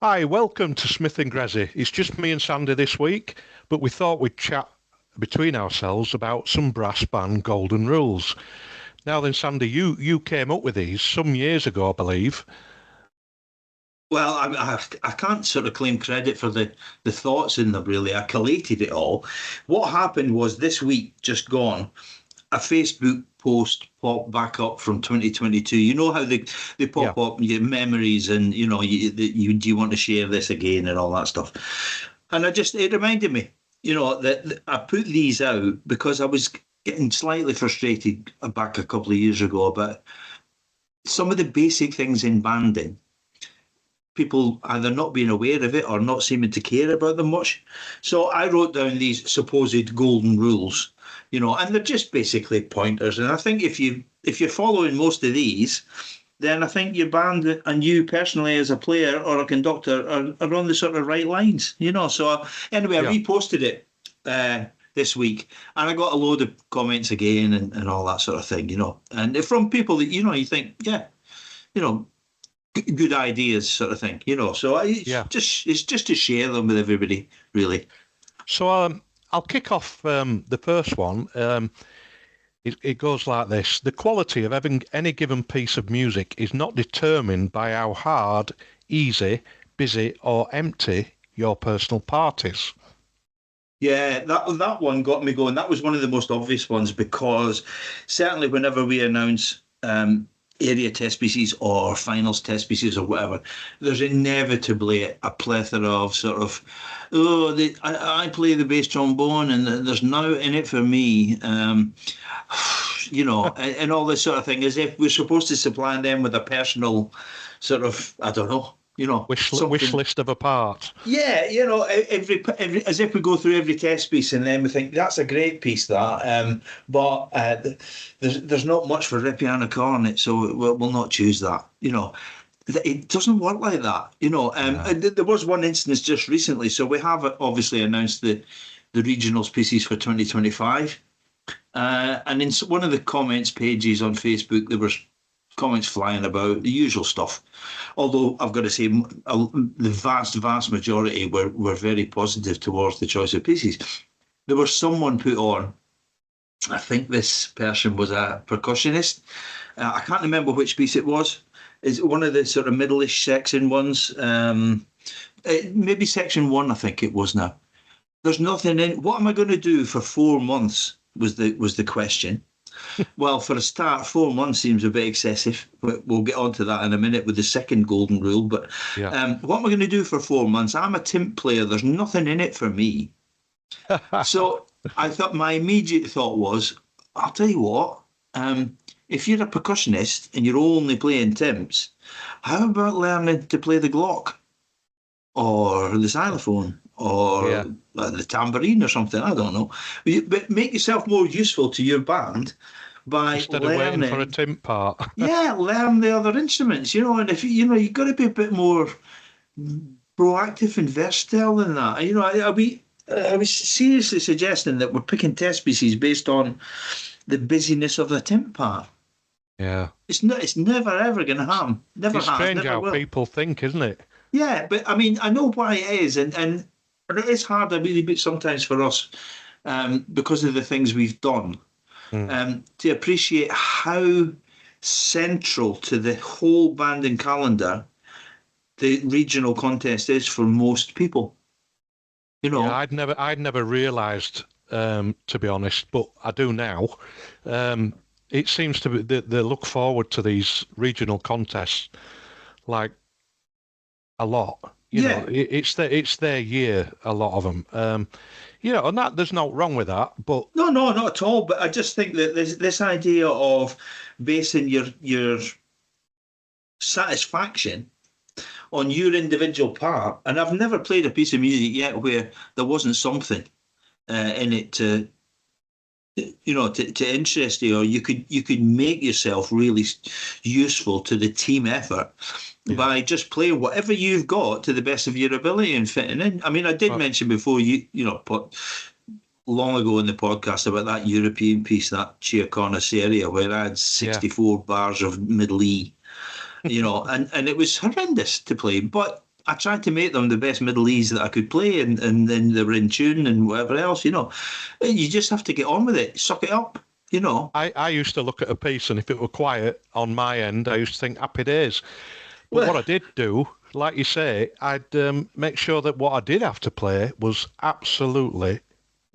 Hi, welcome to Smith and Grezzy. It's just me and Sandy this week, but we thought we'd chat between ourselves about some brass band golden rules. Now then, Sandy, you came up with these some years ago, I believe. Well, I can't sort of claim credit for the thoughts in them, really. I collated it all. What happened was this week, just gone, a Facebook post popped back up from 2022. You know how they Yeah, pop up and you get memories and, do you want to share this again and all that stuff. And it reminded me, that I put these out because I was getting slightly frustrated back a couple of years ago about some of the basic things in banding, people either not being aware of it or not seeming to care about them much. So I wrote down these supposed golden rules, and they're just basically pointers. And I think if you're following most of these, then I think your band and you personally as a player or a conductor are on the sort of right lines. So anyway, I yeah. reposted it this week, and I got a load of comments again and all that sort of thing. And from people that you think, yeah, you know good ideas sort of thing. So Yeah. it's just to share them with everybody, really. So I'll kick off the first one. It goes like this. The quality of having any given piece of music is not determined by how hard, easy, busy, or empty your personal part is. Yeah, that one got me going. That was one of the most obvious ones because certainly whenever we announce area test pieces or finals test pieces or whatever, there's inevitably a plethora of sort of, I play the bass trombone and there's no in it for me. And all this sort of thing, as if we're supposed to supply them with a personal sort of, I don't know, Wish something. list of a part. Yeah, every as if we go through every test piece and then we think that's a great piece that, but there's not much for Ripiana in it, so we'll not choose that. It doesn't work like that. No. There was one instance just recently, so we have obviously announced the regionals pieces for 2025, and in one of the comments pages on Facebook there was comments flying about the usual stuff. Although I've got to say, the vast majority were very positive towards the choice of pieces. There was someone put on, I think this person was a percussionist. I can't remember which piece it was. Is one of the sort of middle-ish section ones. Maybe section one, I think it was now. There's nothing in. What am I going to do for 4 months? Was the question. Well, for a start, 4 months seems a bit excessive. We'll get onto that in a minute with the second golden rule. But Yeah. what am I going to do for 4 months? I'm a timp player. There's nothing in it for me. So I thought my immediate thought was, I'll tell you what. If you're a percussionist and you're only playing timps, how about learning to play the Glock or the xylophone or Yeah. the tambourine or something? I don't know. But make yourself more useful to your band by Instead of waiting for a learning. timp part. Yeah, learn the other instruments. And if you've got to be a bit more proactive and versatile than that. I was seriously suggesting that we're picking test pieces based on the busyness of the timp part. Yeah. It's never ever going to happen. Never It's has, strange never how will. people think, isn't it? Yeah, but I mean, I know why it is, and it is hard, a really bit sometimes for us, because of the things we've done, Mm. to appreciate how central to the whole banding calendar the regional contest is for most people. You Yeah, know, I'd never realised, to be honest, but I do now. Um, it seems to be they look forward to these regional contests like a lot. yeah, It's their year. A lot of them. And that there's no wrong with that. But no, no, not at all. But I just think that this idea of basing your satisfaction on your individual part, and I've never played a piece of music yet where there wasn't something in it to interest you, or you could make yourself really useful to the team effort yeah, by just playing whatever you've got to the best of your ability and fitting in. I mean, I did but mention before long ago in the podcast about that European piece, that Chia Seria, where I had yeah, 64 bars of middle E, and it was horrendous to play. But I tried to make them the best Middle E's that I could play, and then they were in tune and whatever else, you know. You just have to get on with it, suck it up, you know. I used to look at a piece, and if it were quiet on my end, I used to think happy days. But Well, what I did do, like you say, I'd make sure that what I did have to play was absolutely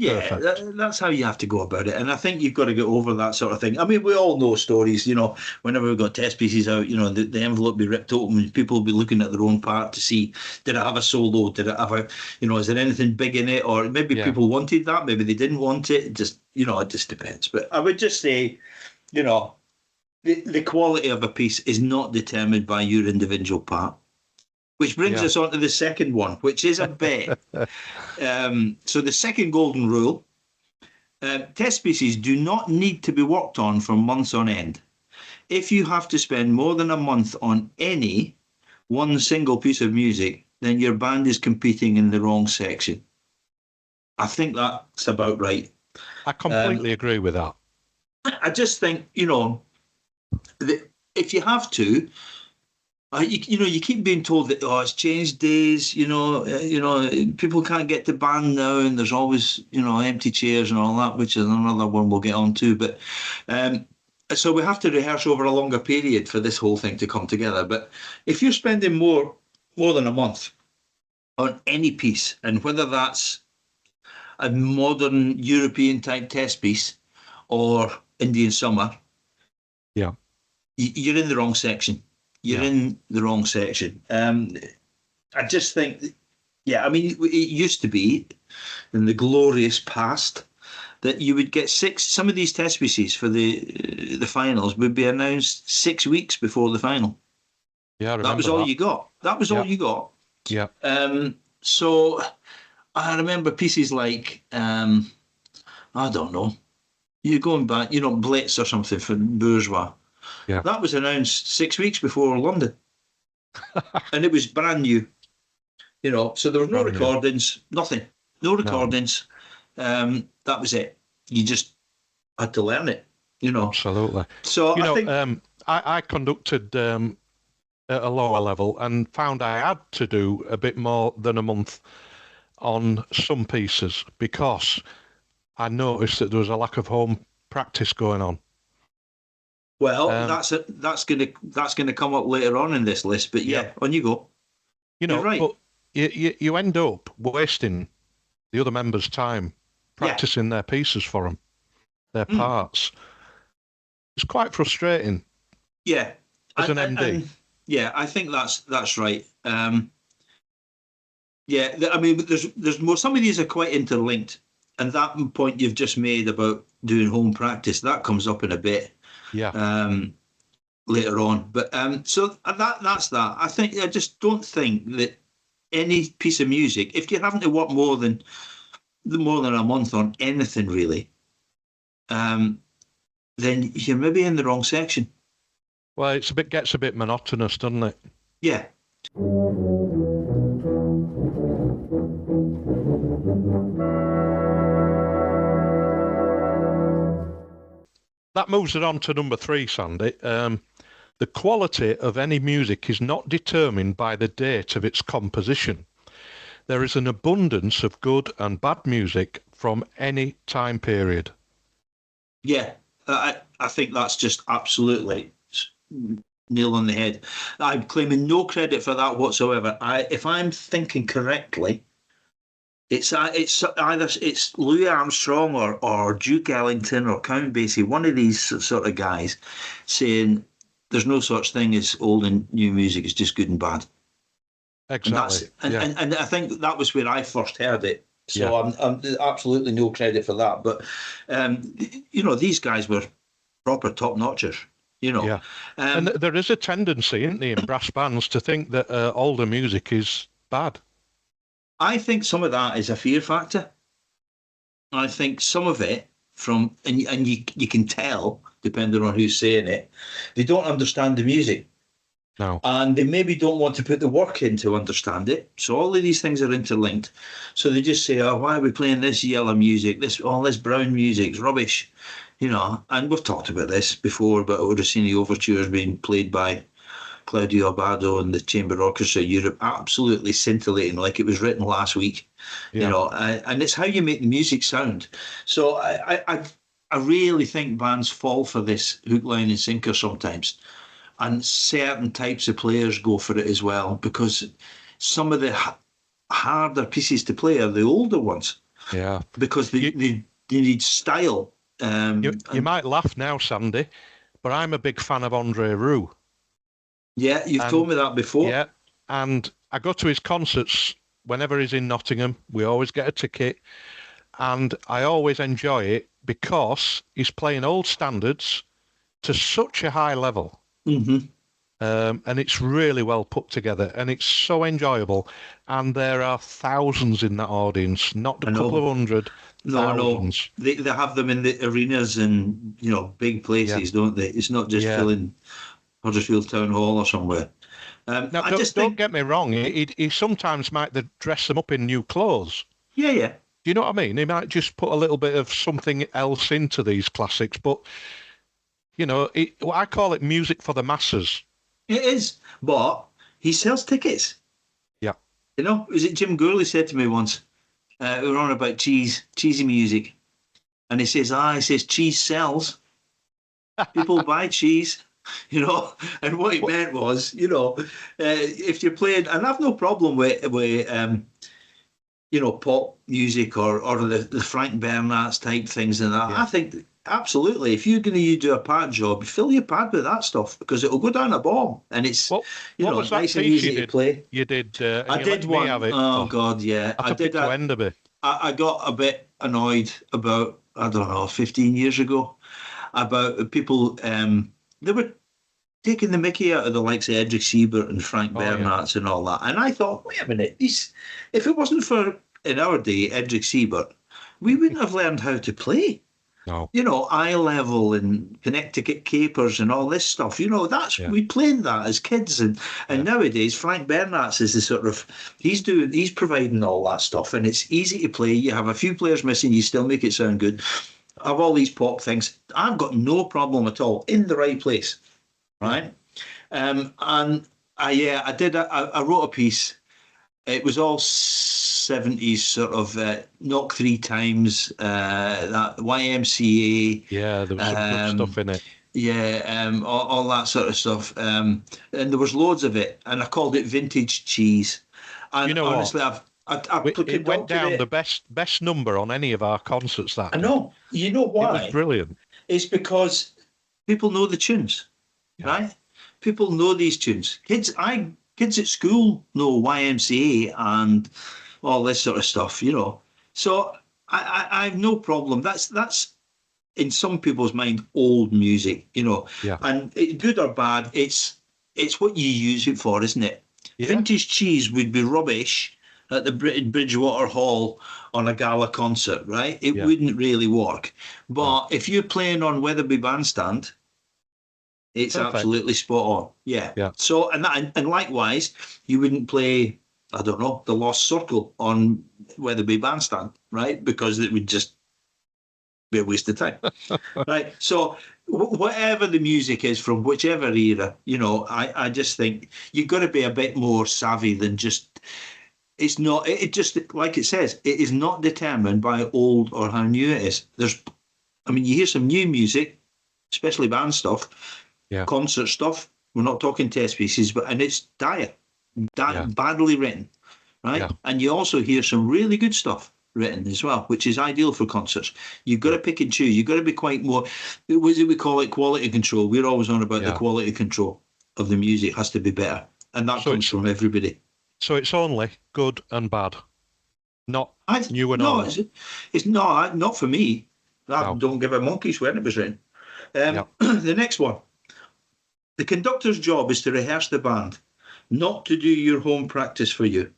yeah, perfect. that's how you have to go about it. And I think you've got to get over that sort of thing. I mean, we all know stories, you know, whenever we've got test pieces out, you know, the envelope be ripped open, people will be looking at their own part to see, did it have a solo? Did it have a, you know, is there anything big in it? Or maybe Yeah, people wanted that, maybe they didn't want it. Just, you know, it just depends. But I would just say, you know, the quality of a piece is not determined by your individual part. Which brings yeah. us on to the second one, which is a bet. So the second golden rule: test pieces do not need to be worked on for months on end. If you have to spend more than a month on any one single piece of music, then your band is competing in the wrong section. I think that's about right. I Um, completely agree with that. I just think, you know, that if you have to, you know, you keep being told that it's changed days. People can't get to band now, and there's always empty chairs and all that, which is another one we'll get on to. But um, so we have to rehearse over a longer period for this whole thing to come together. But if you're spending more than a month on any piece, and whether that's a modern European type test piece or Indian summer, Yeah, you're in the wrong section. You're yeah, in the wrong section. I just think, yeah, I mean, it used to be in the glorious past that you would get some of these test pieces for the finals would be announced 6 weeks before the final. yeah. I That was remember all that. you got. That was all Yeah, you got. yeah, So I remember pieces like, I don't know, you're going back, Blitz or something for Bourgeois. yeah. That was announced 6 weeks before London, and it was brand new. So there was no Brand new. recordings, nothing, no No, recordings. That was it. You just had to learn it. you know. absolutely. So You I know, think, I conducted at a lower level and found I had to do a bit more than a month on some pieces because I noticed that there was a lack of home practice going on. well, Um, that's gonna come up later on in this list. But yeah, yeah, on you go. You're right. but you end up wasting the other members' time Yeah. practicing their pieces for them, their Mm, parts. It's quite frustrating yeah. as an MD. And yeah, I think that's right. Yeah, I mean, there's more. Some of these are quite interlinked, and that point you've just made about doing home practice that comes up in a bit. Yeah, Um, Later on. But so that's that. I just don't think that any piece of music, if you're having to work more than a month on anything really, um, then you're maybe in the wrong section. well, gets a bit monotonous, doesn't it? Yeah. That moves it on to number three, Sandy. The quality of any music is not determined by the date of its composition. There is an abundance of good and bad music from any time period. Yeah. I think that's just absolutely nail on the head. I'm claiming no credit for that whatsoever. If I'm thinking correctly, it's either it's Louis Armstrong or Duke Ellington or Count Basie, one of these sort of guys, saying there's no such thing as old and new music. It's just good and bad. And Exactly. that's Yeah. and I think that was where I first heard it. Yeah. So I'm absolutely no credit for that. But these guys were proper top notchers. You know, Yeah. And um, there is a tendency, isn't there, in brass bands to think that older music is bad. I think some of that is a fear factor. I think some of it and you can tell depending on who's saying it, they don't understand the music. No. And they maybe don't want to put the work in to understand it. So all of these things are interlinked. So they just say, "Oh, why are we playing this yellow music? This brown music's rubbish," And we've talked about this before, but Orsini overtures being played by Claudio Abbado and the Chamber Orchestra Europe, absolutely scintillating, like it was written last week. Yeah. And it's how you make the music sound. So I really think bands fall for this hook, line, and sinker sometimes, and certain types of players go for it as well, because some of the harder pieces to play are the older ones, Yeah. because You, they need style. you might laugh now, Sandy, but I'm a big fan of Andre Roux. Yeah, you've told And me that before. yeah, and I go to his concerts whenever he's in Nottingham. We always get a ticket, and I always enjoy it because he's playing old standards to such a high level. Hmm. And it's really well put together, and it's so enjoyable. And there are thousands in that audience, not a I couple of know. hundred, No. thousands. They have them in the arenas and big Yeah, places, don't they? It's not just yeah. filling Huddersfield Town Hall or somewhere. Now, I don't just don't think, get me wrong. He sometimes might dress them up in new clothes. yeah, yeah, Do you know what I mean? He might just put a little bit of something else into these classics, but I call it music for the masses. it is. But he sells tickets. Yeah. Was it Jim Gourley said to me once? We were on about cheesy music, and he says cheese sells. People buy cheese. And what he What? meant was, if you're playing, and I've no problem with pop music or the Frank Bernard's type things and that. Yeah. I think absolutely, if you're going to do a pad job, fill your pad with that stuff because it'll go down a bomb and it's What was that nice and piece you easy to did? play. You did, and I you did let me have one. it. Oh Oh, God, yeah, I I took did it to that. Enderby. I got a bit annoyed about, I don't know, 15 years ago about people. They were taking the mickey out of the likes of Edric Siebert and Frank Oh yeah, Bernards and all that. And I thought, wait a minute, if it wasn't for, in our day, Edric Siebert, we wouldn't have learned how to play. no, Eye level and Connecticut capers and all this stuff. yeah, We played that as kids, and yeah, nowadays Frank Bernards is the sort of he's providing all that stuff, and it's easy to play. You have a few players missing, you still make it sound good. Of all these pop things, I've got no problem at all in the right place, yeah. right? And I did. I wrote a piece. It was all 70s sort of knock three times, that Yeah, there YMCA, was some good stuff in it. all that sort of stuff. And there was loads of it, and I called it vintage cheese. You And know what? honestly, I've It went conducted down the it. best number on any of our concerts that I did. know. You know It was why? brilliant. It's because people know the tunes, Yeah, right? People know these tunes. Kids at school know YMCA and all this sort of stuff. So I have no problem. That's in some people's mind old music. yeah, And good or bad, it's what you use it for, isn't it? yeah, Vintage cheese would be rubbish at the Bridgewater Hall on a gala concert, right? It yeah. wouldn't really work. No, But if you're playing on Weatherby Bandstand, it's perfect. absolutely spot on. Yeah. Yeah, So and likewise, you wouldn't play, I don't know, the Lost Circle on Weatherby Bandstand, right? Because it would just be a waste of time, right? So whatever the music is from whichever era, I just think you've got to be a bit more savvy than just. It's not. It just like it says. It is not determined by old or how new it is. You hear some new music, especially band stuff, yeah, concert stuff. We're not talking test pieces, and it's dire, yeah, badly written, right? yeah, And you also hear some really good stuff written as well, which is ideal for concerts. You've got yeah, to pick and choose. You've got to be quite more. What do we call it? Quality control. We're always on about the yeah. quality control of the music has to be better, and that So comes it's from everybody. so it's only good and bad, not I new and no, old. it's not for me. I No, don't give a monkey's when it was written. yeah, The next one. The conductor's job is to rehearse the band, not to do your home practice for you.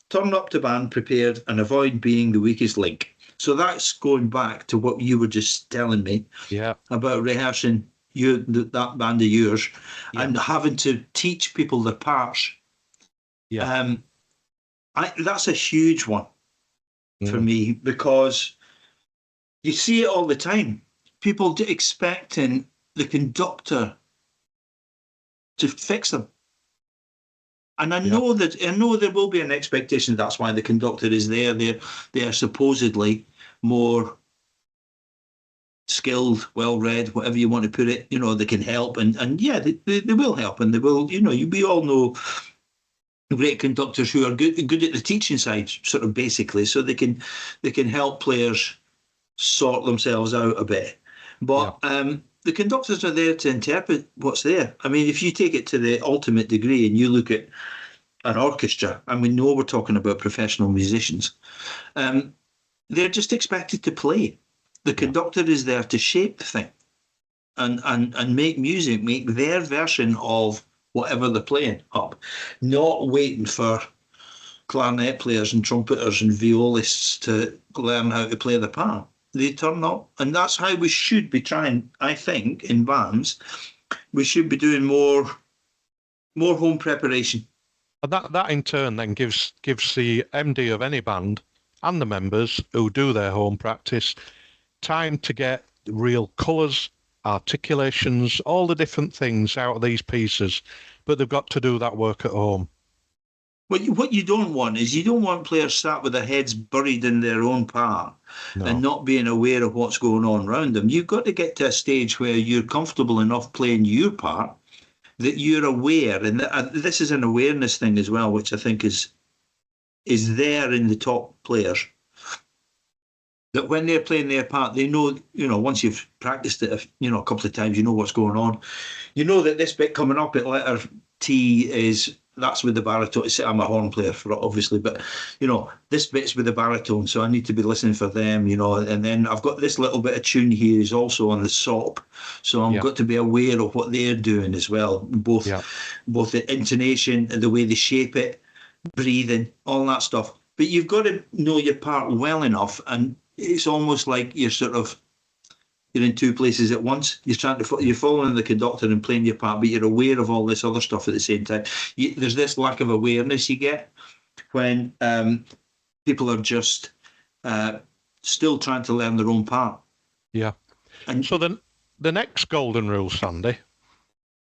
Turn up to band prepared and avoid being the weakest link. So that's going back to what you were just telling me yeah, about rehearsing that band of yours yeah, and having to teach people their parts. yeah. Um, that's a huge one for Mm, me because you see it all the time. People expecting the conductor to fix them. And I know there will be an expectation. That's why the conductor is there. They're supposedly more skilled, well-read, whatever you want to put it. They can help, and yeah, they will help, and they will. We all know great conductors who are good at the teaching side, sort of basically, so they can help players sort themselves out a bit. But the conductors are there to interpret what's there. I mean, if you take it to the ultimate degree and you look at an orchestra, and we know we're talking about professional musicians, they're just expected to play. The conductor is there to shape the thing and make music, make their version of whatever they're playing up, not waiting for clarinet players and trumpeters and violists to learn how to play the part. They turn up, and that's how we should be trying. I think in bands, we should be doing more home preparation. And that in turn then gives the MD of any band and the members who do their home practice time to get real colours, articulations, all the different things out of these pieces, but they've got to do that work at home. What you don't want is you don't want players sat with their heads buried in their own part and not being aware of what's going on around them. You've got to get to a stage where you're comfortable enough playing your part that you're aware, and this is an awareness thing as well, which I think is there in the top players. That when they're playing their part, they know, once you've practiced it, a couple of times, you know what's going on. You know that this bit coming up at letter T that's with the baritone. I'm a horn player, obviously, but this bit's with the baritone, so I need to be listening for them. And then I've got this little bit of tune here is also on the sop, so I've got to be aware of what they're doing as well, both the intonation and the way they shape it, breathing, all that stuff. But you've got to know your part well enough, and it's almost like you're in two places at once. You're following the conductor and playing your part, but you're aware of all this other stuff at the same time. There's this lack of awareness you get when people are just still trying to learn their own part. Yeah. And so the next golden rule, Sandy,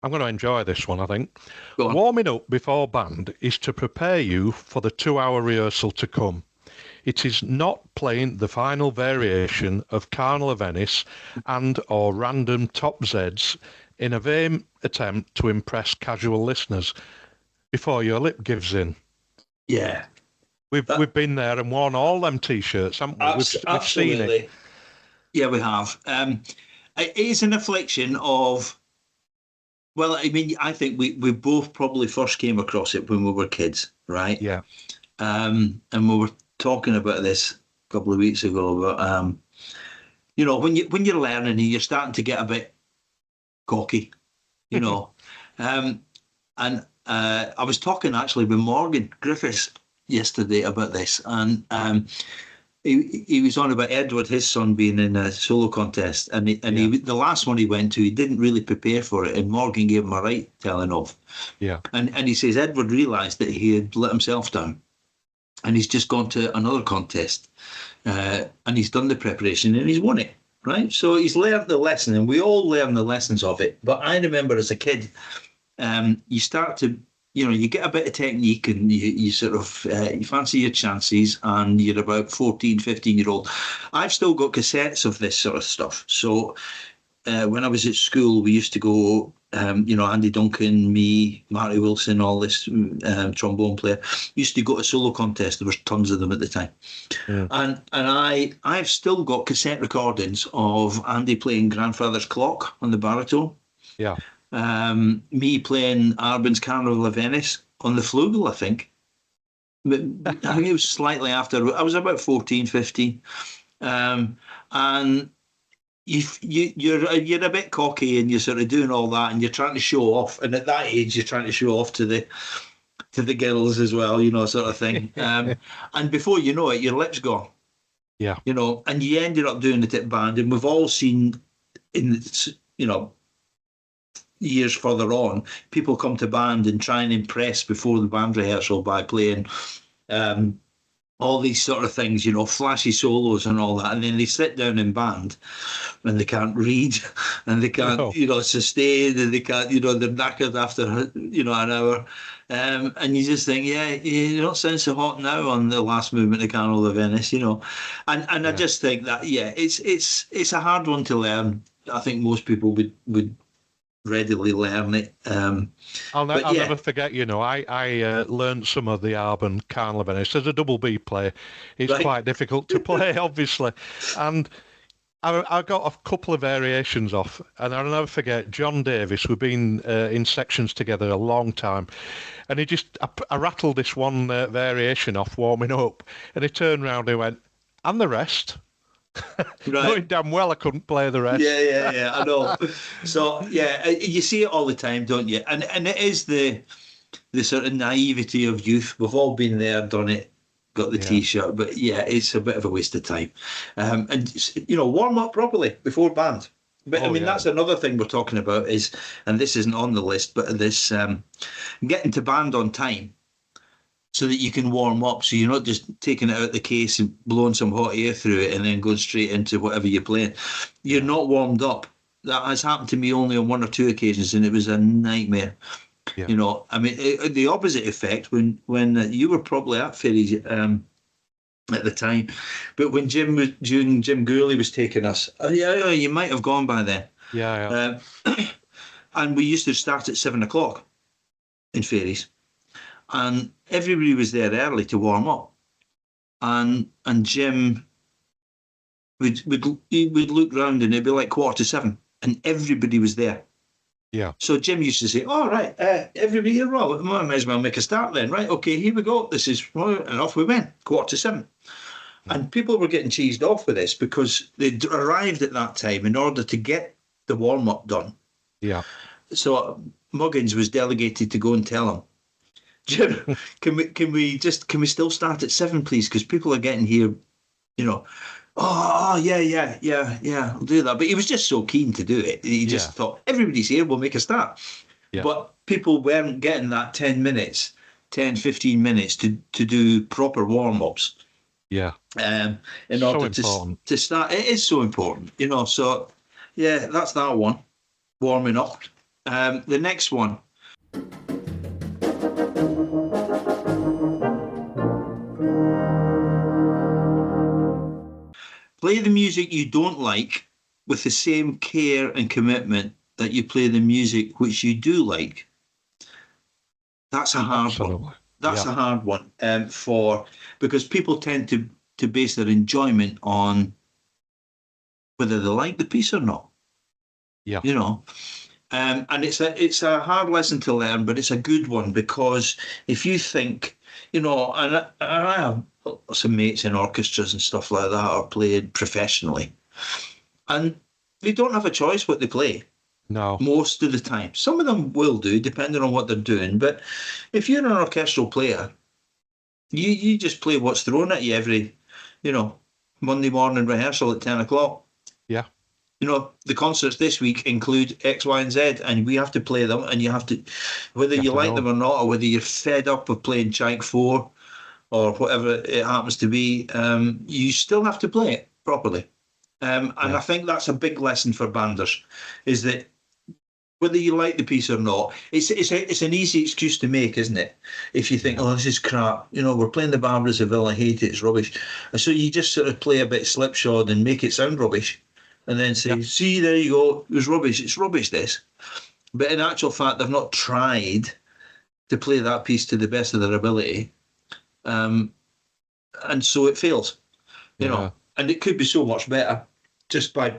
I'm going to enjoy this one, I think. Warming up before band is to prepare you for the 2-hour rehearsal to come. It is not playing the final variation of Carnival of Venice and or random top Zs in a vain attempt to impress casual listeners before your lip gives in. Yeah. We've been there and worn all them T-shirts, haven't we? We've seen it. Yeah, we have. It is an affliction of... Well, I mean, I think we both probably first came across it when we were kids, right? Yeah. And we were talking about this a couple of weeks ago, but when you're learning and you're starting to get a bit cocky, and I was talking actually with Morgan Griffiths yesterday about this, and he was on about Edward, his son, being in a solo contest, and the last one he went to, he didn't really prepare for it, and Morgan gave him a right telling off. Yeah. And he says Edward realised that he had let himself down. And he's just gone to another contest, and he's done the preparation and he's won it, right? So he's learned the lesson, and we all learn the lessons of it. But I remember as a kid, you start to, you get a bit of technique, and you sort of, you fancy your chances, and you're about 14, 15-year-old. I've still got cassettes of this sort of stuff. So when I was at school, we used to go, Andy Duncan, me, Marty Wilson, all this trombone player, used to go to solo contests. There was tons of them at the time. Yeah. And I've still got cassette recordings of Andy playing Grandfather's Clock on the baritone. Yeah. Me playing Arbin's Carnival of Venice on the flugel, I think. I think it was slightly after. I was about 14, 15. And you're a bit cocky, and you're sort of doing all that, and you're trying to show off. And at that age, you're trying to show off to the girls as well, sort of thing. And before you know it, your lip's gone. Yeah. And you ended up doing it at band, and we've all seen in years further on, people come to band and try and impress before the band rehearsal by playing all these sort of things, flashy solos and all that, and then they sit down in band and they can't read and they can't, No. sustain, and they can't, they're knackered after, an hour. And you just think, yeah, you don't sound so hot now on the last movement of Carnival of Venice, and I Yeah. just think that, yeah, it's a hard one to learn. I think most people would readily learn it. But I'll yeah, never forget, I learned some of the Arbon Carnival of Venice. As a double B player, it's right, quite difficult to play, obviously. And I got a couple of variations off, and I'll never forget John Davis. We've been in sections together a long time, and I rattled this one variation off warming up, and he turned round and he went, and the rest, right. knowing damn well I couldn't play the Yeah, rest. yeah, yeah. I know. So yeah, you see it all the time, don't you? And it is the sort of naivety of youth. We've all been there, done it, got the Yeah. t-shirt, but yeah, it's a bit of a waste of time. And warm up properly before band. But I Oh mean, yeah. that's another thing we're talking about is, and this isn't on the list, but this getting to band on time so that you can warm up. So you're not just taking it out the case and blowing some hot air through it and then going straight into whatever you're playing. You're Yeah. not warmed up. That has happened to me only on one or two occasions, and it was a nightmare. Yeah. I mean, the opposite effect when you were probably at Ferries at the time, but when Jim Gourley was taking us, yeah, you might have gone by then. Yeah. Yeah. Uh, and we used to start at 7 o'clock in Ferries, and everybody was there early to warm up, and Jim would look round and it'd be like 6:45, and everybody was there. Yeah. So Jim used to say, "All right, everybody here, well, we might as well make a start then, right? Okay, here we go. This is," and off we went, 6:45. And people were getting cheesed off with this because they'd arrived at that time in order to get the warm up done. Yeah. So Muggins was delegated to go and tell him, Jim, can we still start at 7, please? Because people are getting here, you know. Oh, yeah, I'll do that. But he was just so keen to do it. He Yeah. just thought, everybody's here, we'll make a start. Yeah. But people weren't getting that 10 minutes, 10, 15 minutes to do proper warm ups. Yeah. In So order important. to start. It is so important, So, yeah, that's that one, warming up. The next one. Play the music you don't like with the same care and commitment that you play the music which you do like. That's a hard one. Absolutely. That's Yeah. a hard one because people tend to base their enjoyment on whether they like the piece or not. Yeah. And it's a hard lesson to learn, but it's a good one because if you think, and I have some mates in orchestras and stuff like that are playing professionally, and they don't have a choice what they play No. most of the time. Some of them will do, depending on what they're doing. But if you're an orchestral player, you just play what's thrown at you every, Monday morning rehearsal at 10 o'clock. Yeah. The concerts this week include X, Y, and Z, and we have to play them, and you have to, whether you like them or not, or whether you're fed up of playing Chike 4 or whatever it happens to be, you still have to play it properly. And I think that's a big lesson for banders, is that whether you like the piece or not, it's an easy excuse to make, isn't it? If you think, oh, this is crap, we're playing the Barbara Seville, I hate it, it's rubbish. And so you just sort of play a bit slipshod and make it sound rubbish. And then say, see, there you go, it was rubbish. It's rubbish, this. But in actual fact, they've not tried to play that piece to the best of their ability. And so it fails, And it could be so much better just by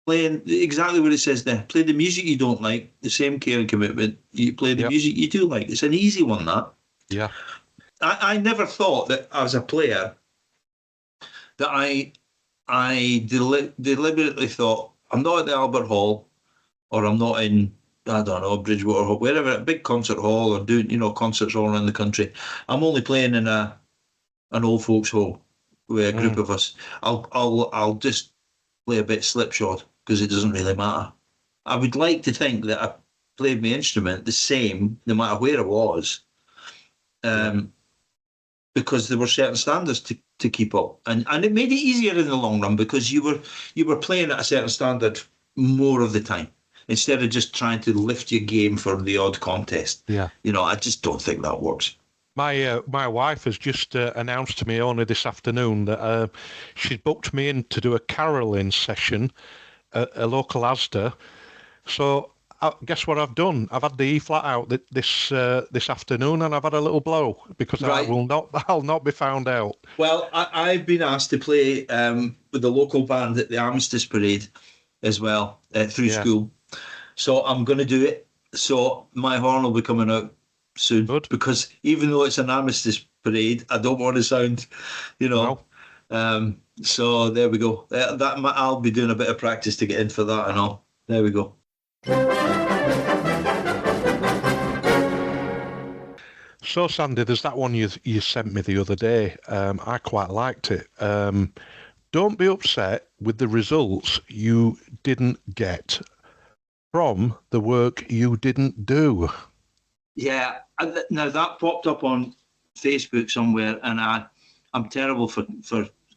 playing exactly what it says there. Play the music you don't like, the same care and commitment. You play the music you do like. It's an easy one, that. Yeah. I never thought that as a player that I deliberately thought, I'm not at the Albert Hall, or I'm not in, I don't know, Bridgewater Hall, wherever, a big concert hall, or doing, concerts all around the country. I'm only playing in an old folks' hall with a group of us. I'll just play a bit slipshod because it doesn't really matter. I would like to think that I played my instrument the same, no matter where it was. But because there were certain standards to keep up, and it made it easier in the long run because you were playing at a certain standard more of the time instead of just trying to lift your game for the odd contest. Yeah. I just don't think that works. My wife has just announced to me only this afternoon that she's booked me in to do a caroling session at a local Asda. So guess what I've done? I've had the E flat out this afternoon, and I've had a little blow because Right. I'll not be found out. Well, I've been asked to play with the local band at the Armistice Parade as well through school. So I'm going to do it. So my horn will be coming out soon. Good. Because even though it's an Armistice Parade, I don't want to sound, No. So there we go. I'll be doing a bit of practice to get in for that and all. There we go. So, Sandy, there's that one you sent me the other day. I quite liked it. Don't be upset with the results you didn't get from the work you didn't do. Yeah. Now, that popped up on Facebook somewhere, and I'm terrible for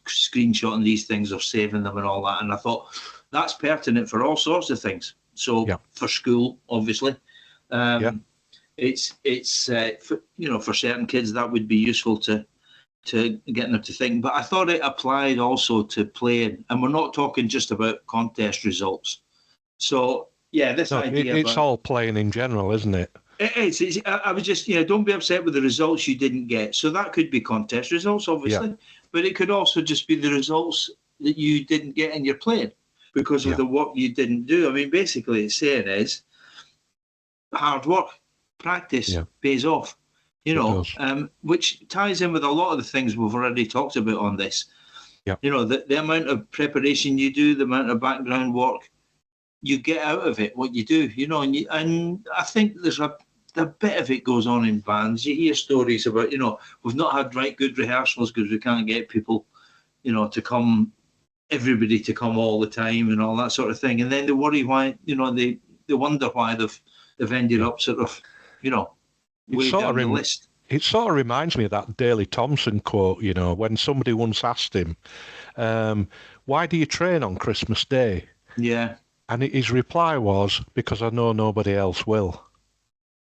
screenshotting these things or saving them and all that. And I thought that's pertinent for all sorts of things. So for school, obviously, it's for certain kids that would be useful to getting them to think. But I thought it applied also to playing, and we're not talking just about contest results. So idea. It's all playing in general, isn't it? It is. I was just, don't be upset with the results you didn't get. So that could be contest results, obviously, but it could also just be the results that you didn't get in your playing because of the work you didn't do. I mean, basically, it's saying is hard work, practice pays off, which ties in with a lot of the things we've already talked about on this. Yeah. The amount of preparation you do, the amount of background work you get out of it, what you do, and I think there's a bit of it goes on in bands. You hear stories about, we've not had right good rehearsals because we can't get people, to come, everybody to come all the time and all that sort of thing. And then they worry why, they wonder why they've ended up sort of, way down the list. It sort of reminds me of that Daley Thompson quote, when somebody once asked him, why do you train on Christmas Day? Yeah. And his reply was, because I know nobody else will.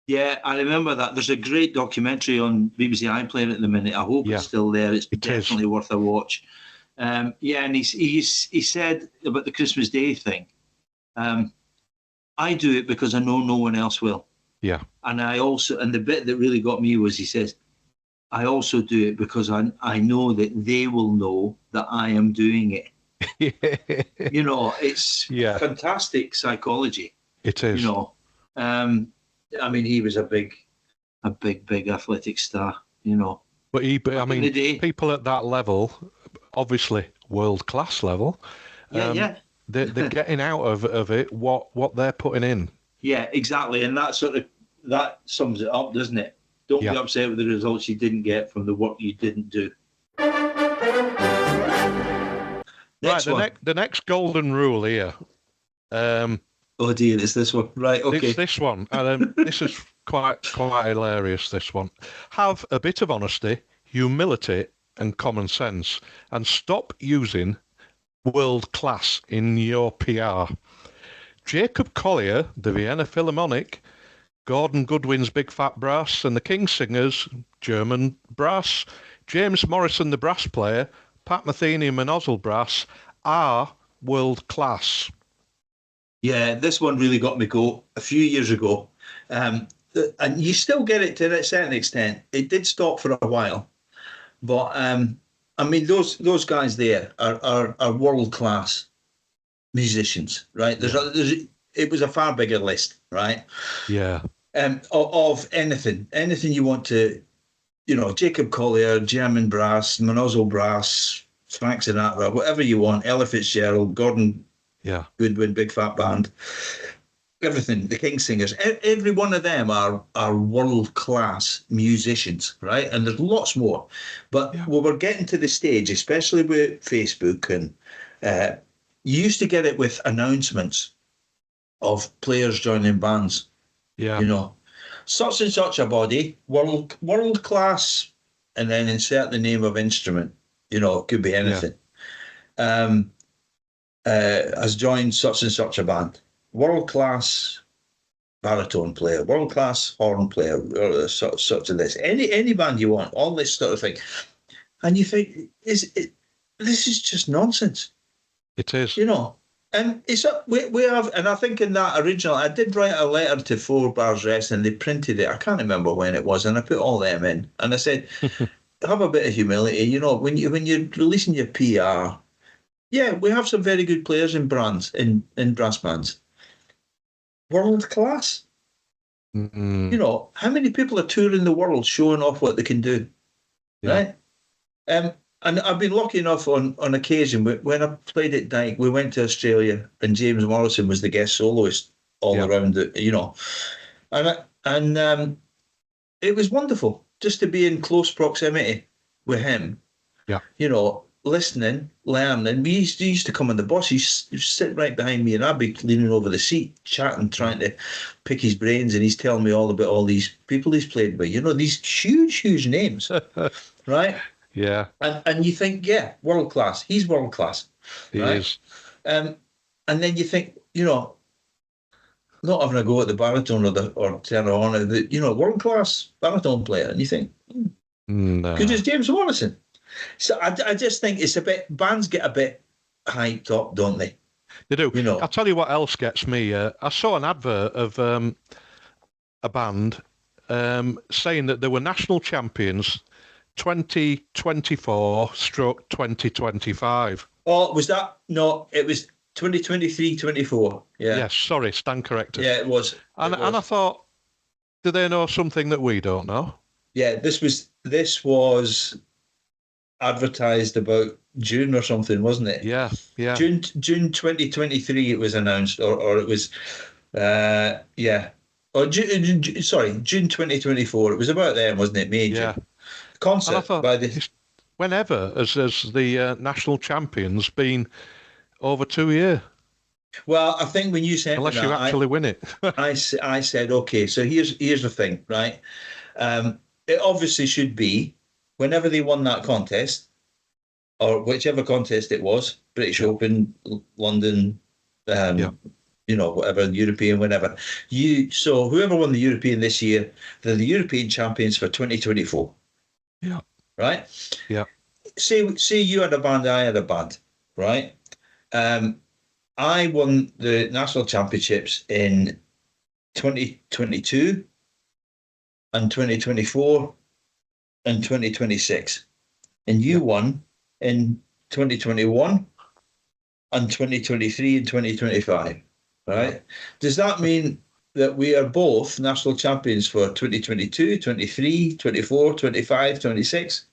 Yeah, I remember that. There's a great documentary on BBC iPlayer at the minute. I hope it's still there. It's definitely worth a watch. And he said about the Christmas Day thing, I do it because I know no one else will. Yeah. And the bit that really got me was he says, I also do it because I know that they will know that I am doing it. It's fantastic psychology. It is. I mean, he was a big athletic star. But people at that level, obviously world class level. They're getting out of it what they're putting in. Yeah, exactly, and that sums it up, doesn't it? Don't be upset with the results you didn't get from the work you didn't do. The next golden rule here. Oh dear, it's this one. Right, okay. It's this one. This is quite hilarious, this one. Have a bit of honesty, humility and common sense, and stop using world class in your PR. Jacob Collier, the Vienna Philharmonic, Gordon Goodwin's Big Fat Brass, and the King Singers, German Brass, James Morrison, the brass player, Pat Metheny and Ozzel Brass are world class. Yeah, this one really got me go a few years ago. And you still get it to a certain extent. It did stop for a while. But, I mean, those guys there are world class musicians, right? It was a far bigger list, right? Yeah. Of anything you want to, Jacob Collier, German Brass, Ozzel Brass, Frank Sinatra, whatever you want, Ella Fitzgerald, Gordon Goodwin, Big Fat Band, everything, the King Singers, every one of them are world-class musicians, right? And there's lots more. But we were getting to the stage, especially with Facebook, and you used to get it with announcements of players joining bands. Yeah. Such and such a body, world-class and then insert the name of instrument. You know, it could be anything. Has joined such and such a band. World class baritone player, world class horn player, such of this. Any band you want, all this sort of thing. And you think, this is just nonsense. It is. You know. And we have, and I think in that original, I did write a letter to 4 Bars Rest, and they printed it. I can't remember when it was, and I put all them in, and I said, have a bit of humility. You know, when you're releasing your PR, yeah, we have some very good players in brass bands, world class. Mm-mm. You know, how many people are touring the world showing off what they can do, right? And I've been lucky enough on occasion, when I played at Dyke, we went to Australia, and James Morrison was the guest soloist all around it, you know. And it was wonderful just to be in close proximity with him. Yeah. You know, listening, learning. He used to come on the bus. He'd sit right behind me, and I'd be leaning over the seat, chatting, trying to pick his brains, and he's telling me all about all these people he's played with. You know, these huge names, right? Yeah. And you think, yeah, world class. He's world class. He right? is. And then you think, you know, not having a go at the baritone or tenor horn, you know, world class baritone player, and you think, because it's James Morrison. So I just think it's a bit, bands get a bit hyped up, don't they? They do. You know. I'll tell you what else gets me. I saw an advert of a band saying that they were national champions 2024/2025. Oh, was that? No, it was 2023-24. Yeah. Yes, sorry, stand corrected. Yeah, it was. And I thought, do they know something that we don't know? Yeah, this was advertised about June or something, wasn't it? Yeah. June 2023 it was announced, or it was, yeah. Or June 2024. It was about then, wasn't it? May, yeah. June. Concert thought, by the. Whenever has the national champions been over 2 years? Well, I think when you said unless that, you actually win it, I said, okay. So here's the thing, right? It obviously should be whenever they won that contest, or whichever contest it was, British Open, London, you know, whatever, European, whatever. So whoever won the European this year, they're the European champions for 2024. Yeah. Right? Yeah. Say you had a band, I had a band, right? I won the national championships in 2022 and 2024 and 2026. And you won in 2021 and 2023 and 2025, right? Does that mean that we are both national champions for 2022, 23, 24, 25, 26?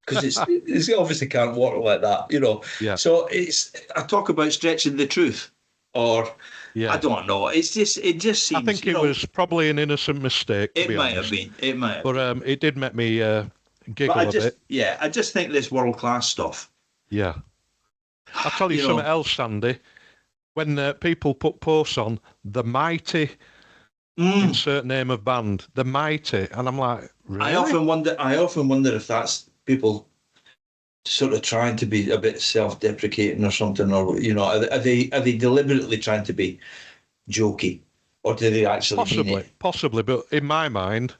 Because it obviously can't work like that, you know. Yeah. So I talk about stretching the truth, or I don't know. It just seems. I think it was probably an innocent mistake. It might have been. It might have. But it did make me giggle a bit. Yeah, I just think this world class stuff. Yeah. I'll tell you something else, Sandy. When people put posts on the mighty insert name of band, the mighty, and I'm like, really? I often wonder if that's people sort of trying to be a bit self-deprecating or something, or you know, are they deliberately trying to be jokey, or do they actually mean it? Possibly, but in my mind,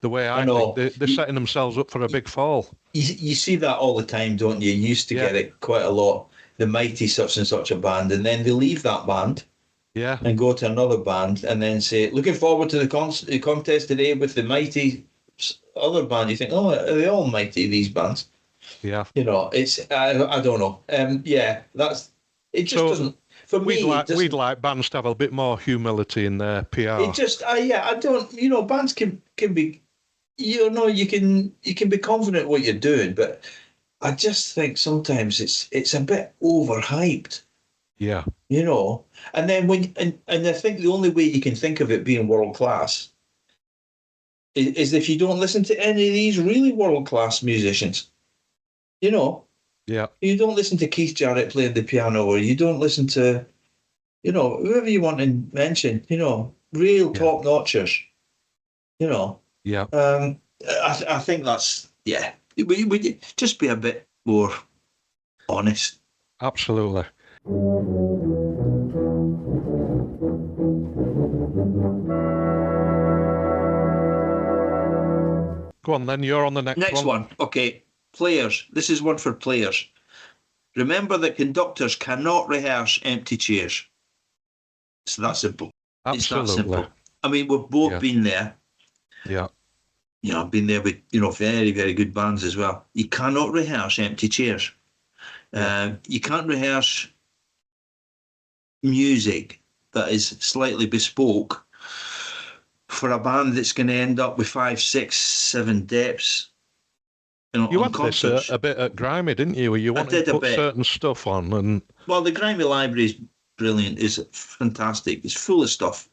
the way I think, they're setting themselves up for a big fall. You see that all the time, don't you? You used to get it quite a lot. The mighty such and such a band, and then they leave that band, and go to another band, and then say, "Looking forward to the contest today with the mighty other band." You think, "Oh, are they all mighty, these bands?" Yeah, you know, it's I don't know. Yeah, that's it. Just doesn't. For me, we'd like bands to have a bit more humility in their PR. It just, I don't. You know, bands can be. You know, you can be confident what you're doing, but I just think sometimes it's a bit overhyped. Yeah. You know, and then and I think the only way you can think of it being world class is if you don't listen to any of these really world class musicians. You know. Yeah. You don't listen to Keith Jarrett playing the piano, or you don't listen to, you know, whoever you want to mention. You know, real top notchers. You know. Yeah. I think that's We just be a bit more honest. Absolutely. Go on, then. You're on the Next one. Okay. Players. This is one for players. Remember that conductors cannot rehearse empty chairs. It's that simple. Absolutely. It's that simple. I mean, we've both been there. Yeah. You know, I've been there with, very, very good bands as well. You cannot rehearse empty chairs. Yeah. You can't rehearse music that is slightly bespoke for a band that's going to end up with 5, 6, 7 depths. You had this a bit at Grimy, didn't you? Where you wanted to put certain stuff on, and well, the Grimy library is brilliant. It's fantastic. It's full of stuff.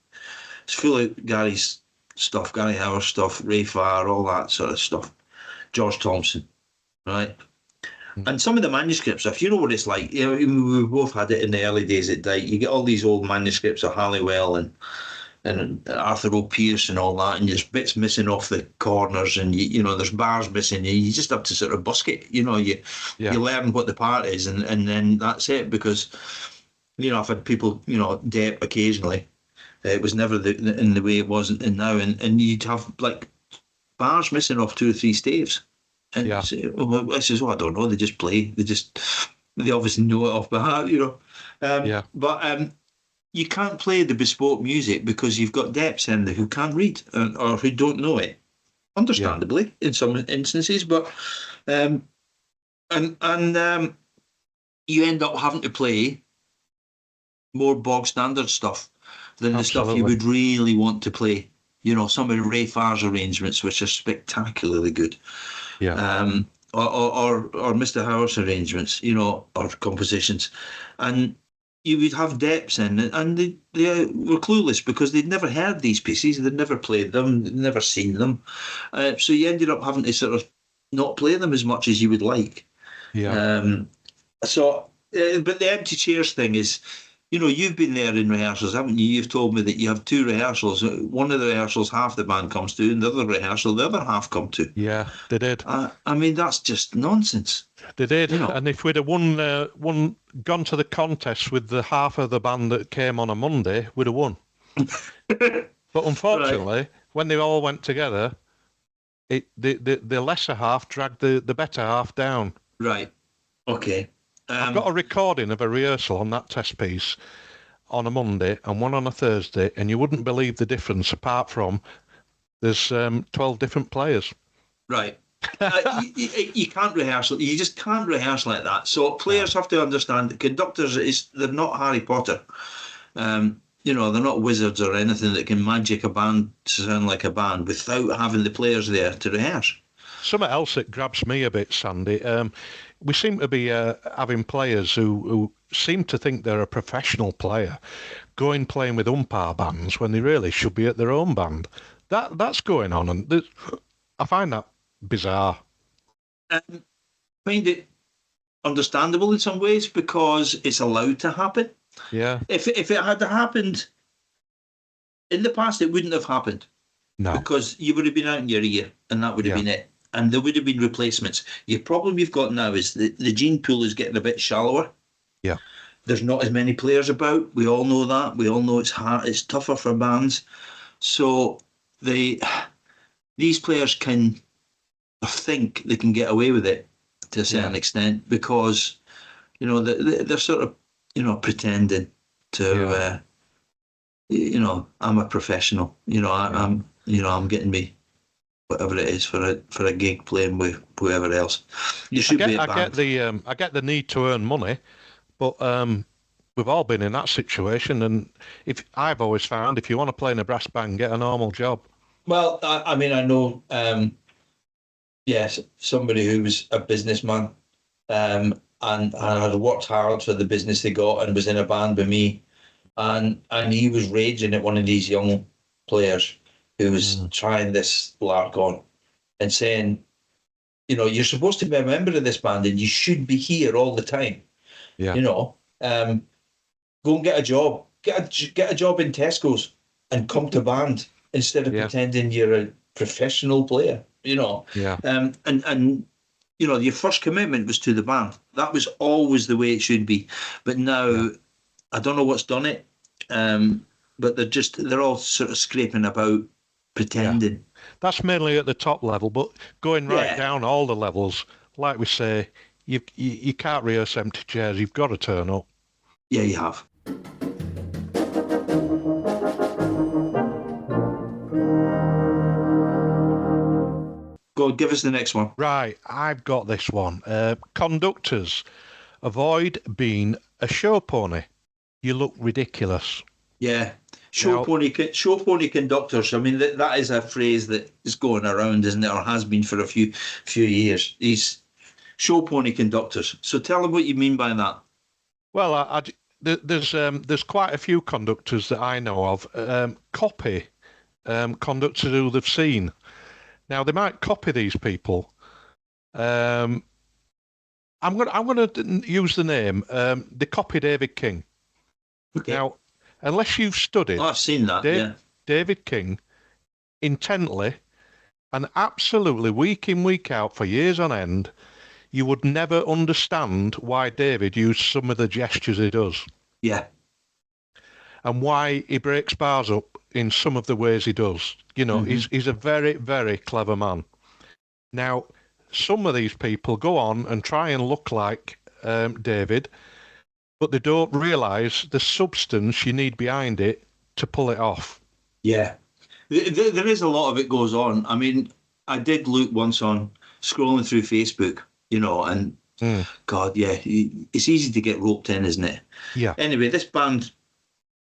It's full of Gary's stuff, Gary Howard stuff, Ray Farr, all that sort of stuff. George Thompson, right? And some of the manuscripts, if you know what it's like, we both had it in the early days at Dyke. You get all these old manuscripts of Halliwell and Arthur O'Pearce and all that, and there's bits missing off the corners, and there's bars missing. You just have to sort of busk it. You learn what the part is, and then that's it. Because I've had people dep occasionally. It was never in the way it was now, and you'd have like bars missing off 2 or 3 staves. And I says, I don't know. They just play. They obviously know it off by heart, But you can't play the bespoke music because you've got depths in there who can't read or who don't know it. Understandably, in some instances, but you end up having to play more bog standard stuff than the stuff you would really want to play. Some of Ray Farr's arrangements, which are spectacularly good. Yeah. Or Mr. Howard's arrangements, or compositions. And you would have depths in it, and they were clueless because they'd never heard these pieces, they'd never played them, they'd never seen them. So you ended up having to sort of not play them as much as you would like. Yeah. But the empty chairs thing is, you've been there in rehearsals, haven't you? You've told me that you have 2 rehearsals. One of the rehearsals half the band comes to, and the other rehearsal the other half come to. Yeah, they did. I mean, that's just nonsense. They did. And if we'd have gone to the contest with the half of the band that came on a Monday, we'd have won. But unfortunately, when they all went together, the lesser half dragged the better half down. Right. Okay. I've got a recording of a rehearsal on that test piece on a Monday and one on a Thursday, and you wouldn't believe the difference apart from there's 12 different players. Right. You can't rehearse. You just can't rehearse like that. So players have to understand that conductors, they're not Harry Potter. They're not wizards or anything that can magic a band to sound like a band without having the players there to rehearse. Something else that grabs me a bit, Sandy, we seem to be having players who seem to think they're a professional player playing with umpire bands when they really should be at their own band. That's going on, and I find that bizarre. I find it understandable in some ways because it's allowed to happen. Yeah. If it had happened in the past, it wouldn't have happened. No. Because you would have been out in your ear, and that would have been it. And there would have been replacements. Your problem you've got now is the gene pool is getting a bit shallower. Yeah. There's not as many players about. We all know that. We all know it's hard. It's tougher for bands. So these players think they can get away with it to a certain extent because, they're sort of, pretending to, I'm a professional. I'm getting me whatever it is for a gig playing with whoever else. You should be a band. I get the need to earn money, but we've all been in that situation. And I've always found if you want to play in a brass band, get a normal job. Well, I know, somebody who was a businessman and had worked hard for the business they got and was in a band with me, and he was raging at one of these young players who was trying this lark on and saying, you're supposed to be a member of this band and you should be here all the time. Yeah. Go and get a job. Get a job in Tesco's and come to band instead of pretending you're a professional player. Yeah. And your first commitment was to the band. That was always the way it should be. But now, I don't know what's done it, but they're all sort of scraping about, pretending. That's mainly at the top level, but going right Yeah, down all the levels, like we say, you can't rehearse empty chairs. You've got to turn up. yeah, you have. Go, give us the next one. Right, I've got this one. Conductors, avoid being a show pony. You look ridiculous. Yeah, Now, show pony conductors. I mean, that is a phrase that is going around, isn't it, or has been for a few years. These show pony conductors. So tell them what you mean by that. well, there's quite a few conductors that I know of. Copy conductors who they've seen. Now they might copy these people. I'm gonna use the name. They copy David King. Okay. Now, unless you've studied I've seen that. Yeah. David King intently and absolutely week in, week out for years on end, you would never understand why David used some of the gestures he does Yeah. and why he breaks bars up in some of the ways he does. He's a very, very clever man. Now, some of these people go on and try and look like David, but they don't realise the substance you need behind it to pull it off. Yeah. There is a lot of it goes on. I mean, I did look once on scrolling through Facebook, and God, yeah, it's easy to get roped in, isn't it? Yeah. Anyway, this band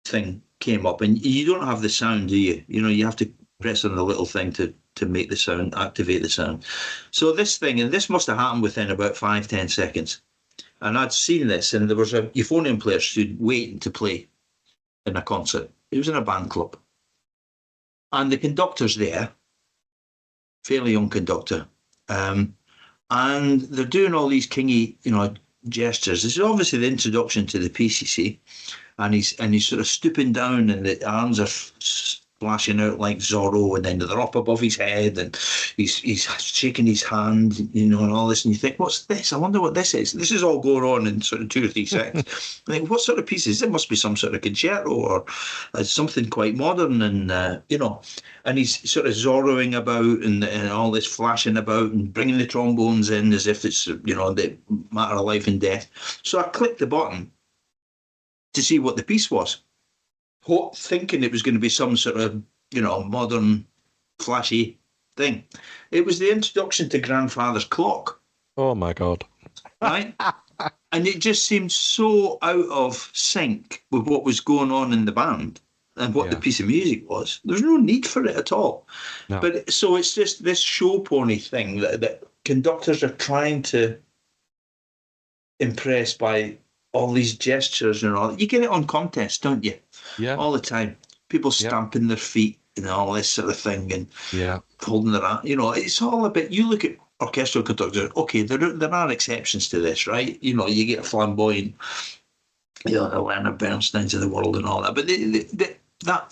thing came up, and you don't have the sound, do you? You have to press on the little thing to make the sound, activate the sound. So this must have happened within about 5-10 seconds. And I'd seen this, and there was a euphonium player stood waiting to play in a concert. It was in a band club. And the conductor's there, fairly young conductor, and they're doing all these kingy, gestures. This is obviously the introduction to the PCC, and he's sort of stooping down, and the arms are splashing out like Zorro, and then they're up above his head, and he's shaking his hand, and all this, and you think, what's this? I wonder what this is. This is all going on in sort of 2 or 3 seconds. I think, what sort of piece is it? Must be some sort of concerto or something quite modern, and and he's sort of Zorroing about and all this flashing about and bringing the trombones in as if it's the matter of life and death. So I clicked the button to see what the piece was, thinking it was going to be some sort of, modern, flashy thing. It was the introduction to Grandfather's Clock. Oh, my God. Right? And it just seemed so out of sync with what was going on in the band and what the piece of music was. There's no need for it at all. No. But so it's just this show pony thing that conductors are trying to impress by all these gestures and all. You get it on contests, don't you? Yeah. All the time. People stamping their feet and all this sort of thing and holding their arm. It's all a bit. You look at orchestral conductors. Okay, there are exceptions to this, right? You get flamboyant, the Leonard Bernsteins of the world and all that. But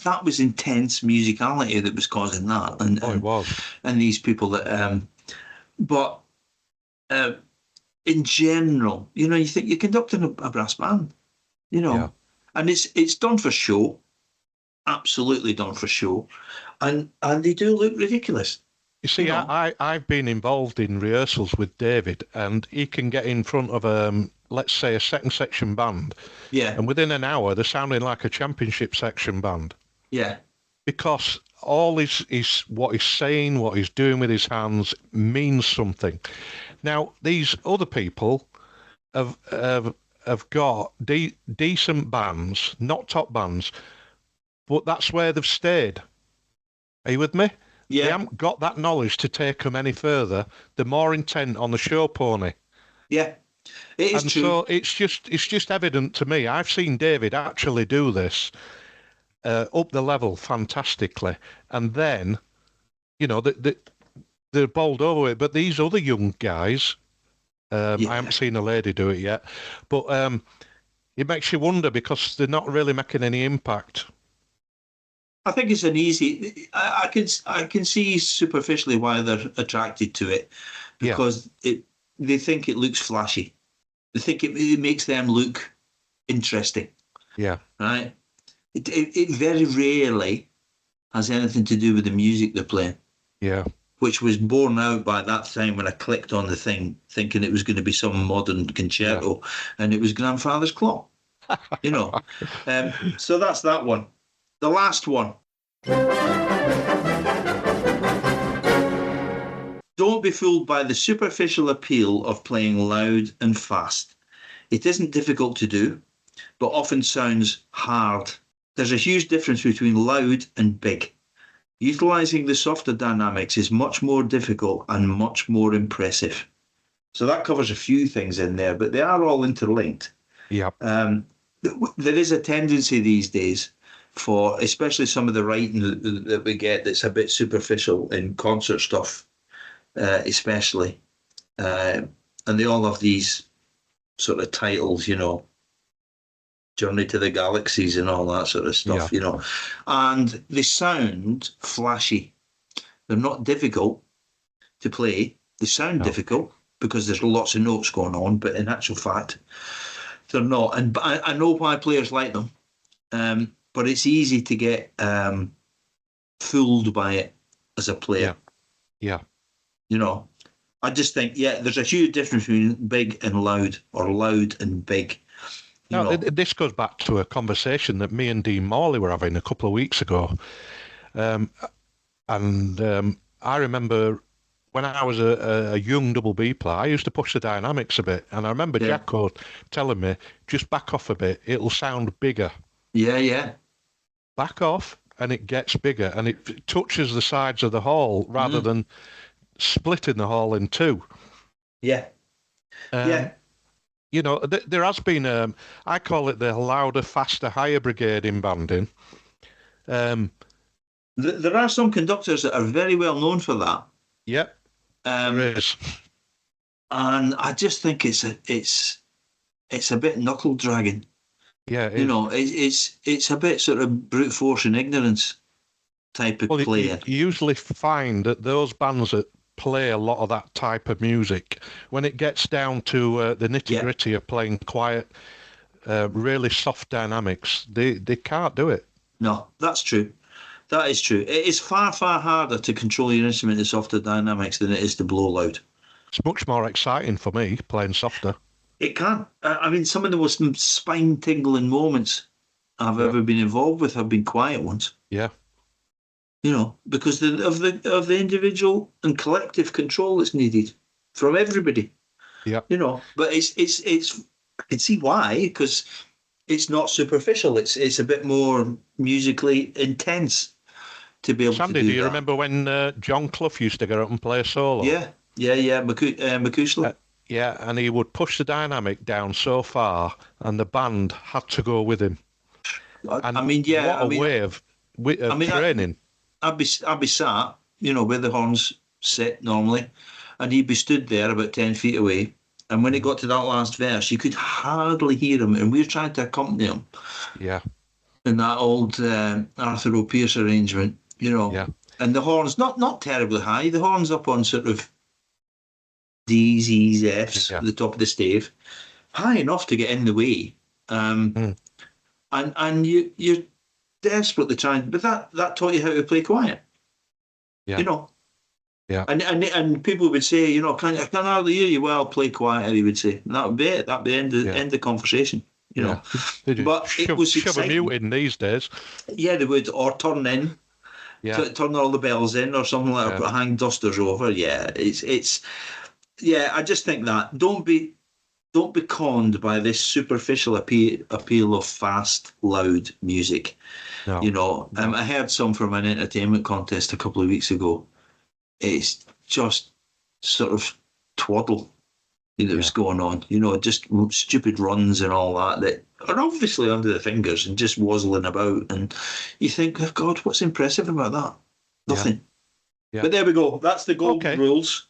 that was intense musicality that was causing that. And it was. And these people that, but. In general, you think you're conducting a brass band, and it's done for show, absolutely done for show, and they do look ridiculous. You see, I've been involved in rehearsals with David, and he can get in front of let's say a second section band, and within an hour they're sounding like a championship section band. Yeah, because all is what he's saying, what he's doing with his hands means something. Now, these other people have got decent bands, not top bands, but that's where they've stayed. Are you with me? Yeah. They haven't got that knowledge to take them any further. They're more intent on the show pony. Yeah, it is true. So it's just evident to me. I've seen David actually do this up the level fantastically, and then, they're bowled over it. But these other young guys, I haven't seen a lady do it yet, but it makes you wonder because they're not really making any impact. I think it's an easy. I can see superficially why they're attracted to it, because they think it looks flashy. They think it makes them look interesting. Yeah. Right. It very rarely has anything to do with the music they're playing. Yeah. Which was borne out by that time when I clicked on the thing, thinking it was going to be some modern concerto, and it was Grandfather's Clock. You know. So that's that one. The last one. Don't be fooled by the superficial appeal of playing loud and fast. It isn't difficult to do, but often sounds hard. There's a huge difference between loud and big. Utilising the softer dynamics is much more difficult and much more impressive. So that covers a few things in there, but they are all interlinked. Yeah. There is a tendency these days for, especially some of the writing that we get that's a bit superficial in concert stuff, especially. And they all have these sort of titles, you know, Journey to the Galaxies and all that sort of stuff, you know. And they sound flashy. They're not difficult to play. They sound difficult because there's lots of notes going on, but in actual fact, they're not. And I know why players like them, but it's easy to get fooled by it as a player. Yeah. You know, I just think, there's a huge difference between big and loud, or loud and big. Now, this goes back to a conversation that me and Dean Morley were having a couple of weeks ago. I remember when I was a young double B player, I used to push the dynamics a bit. And I remember Jacko telling me, just back off a bit, it'll sound bigger. Yeah. Back off, and it gets bigger. And it touches the sides of the hall rather than splitting the hall in two. Yeah. You know, there has been, I call it the louder, faster, higher brigade in banding. There are some conductors that are very well known for that. Yeah, there is. And I just think it's a bit knuckle dragging. Yeah, you know, it's a bit sort of brute force and ignorance type of playing. You usually find that those bands that play a lot of that type of music, when it gets down to the nitty-gritty of playing quiet, really soft dynamics, they can't do it. No, that's true. That is true. It is far, far harder to control your instrument in softer dynamics than it is to blow loud. It's much more exciting for me, playing softer. It can. I mean, some of the most spine-tingling moments I've ever been involved with have been quiet ones. Yeah. You know, because of the individual and collective control that's needed from everybody. Yeah. You know, but it's I can see why, because it's not superficial. It's a bit more musically intense to be able Sandy, to do do you that. remember when John Clough used to get up and play a solo? Yeah. Makusla. Yeah, and he would push the dynamic down so far, and the band had to go with him. What a way of training. I'd be sat, you know, where the horns sit normally, and he'd be stood there about 10 feet away. And when it got to that last verse, you could hardly hear him, and we were trying to accompany him. Yeah. In that old Arthur O'Pearce arrangement, you know. Yeah. And the horns, not terribly high, the horns up on sort of D's, E's, F's at the top of the stave, high enough to get in the way. And you're desperately trying, but that taught you how to play quiet. Yeah. You know. Yeah. And people would say, you know, I can hardly hear you. Well, play quiet, he would say. And that would be it. That'd be end the conversation. You know. But it was shove a mute in these days. Yeah, they would, or turn in. Yeah. Turn all the bells in or something like that, hang dusters over. Yeah. It's I just think that don't be conned by this superficial appeal of fast, loud music. No. You know, I heard some from an entertainment contest a couple of weeks ago. It's just sort of twaddle that was going on. You know, just stupid runs and all that are obviously under the fingers and just wazzling about. And you think, oh God, what's impressive about that? Nothing. Yeah. But there we go. That's the golden rules.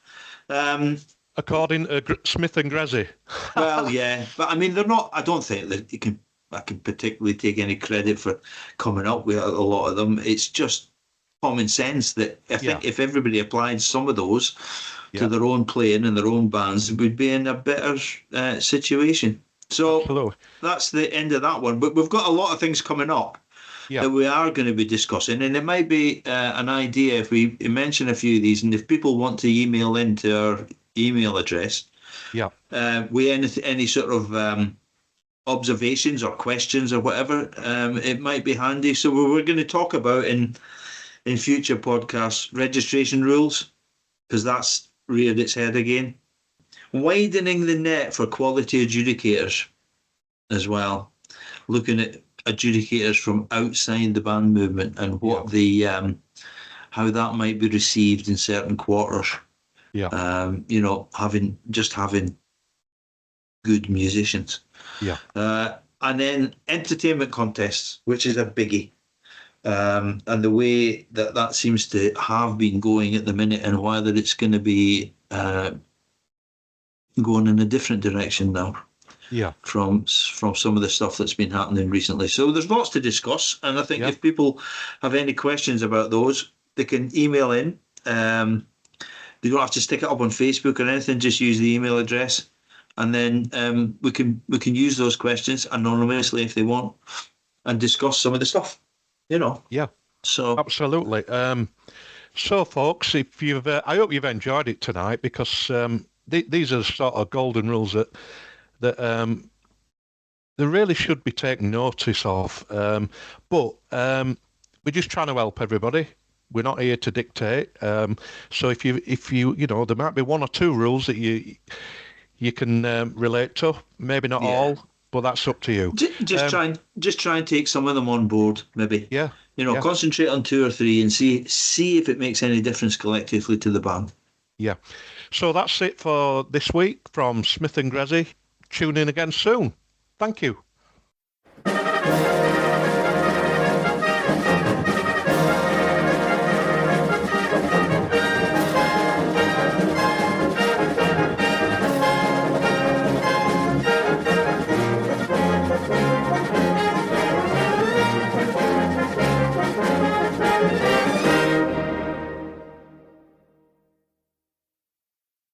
According to Smith and Grezzy. Well, yeah. But I mean, they're not, I don't think that I can particularly take any credit for coming up with a lot of them. It's just common sense that I think if everybody applied some of those, to their own playing and their own bands would be in a better situation. So Absolutely. that's the end of that one. But we've got a lot of things coming up that we are going to be discussing, and it might be an idea if we mention a few of these, and if people want to email into our email address, with any sort of observations or questions or whatever, it might be handy. So we're going to talk about in future podcasts registration rules, because that's reared its head again. Widening the net for quality adjudicators as well, looking at adjudicators from outside the band movement and what the how that might be received in certain quarters. You know, having good musicians. And then entertainment contests, which is a biggie. And the way that seems to have been going at the minute, and whether it's going to be going in a different direction now. From some of the stuff that's been happening recently. So there's lots to discuss, and I think if people have any questions about those, they can email in. They don't have to stick it up on Facebook or anything, just use the email address, and then we can use those questions anonymously if they want, and discuss some of the stuff, you know. So absolutely. So folks, if you've I hope you've enjoyed it tonight, because these are sort of golden rules that they really should be taken notice of. But we're just trying to help everybody. We're not here to dictate. So if you know, there might be one or two rules that you can relate to. Maybe not all, but that's up to you. Just try and take some of them on board, maybe. You know, concentrate on 2 or 3 and see if it makes any difference collectively to the band. So that's it for this week from Smith and Grezzy. Tune in again soon. Thank you.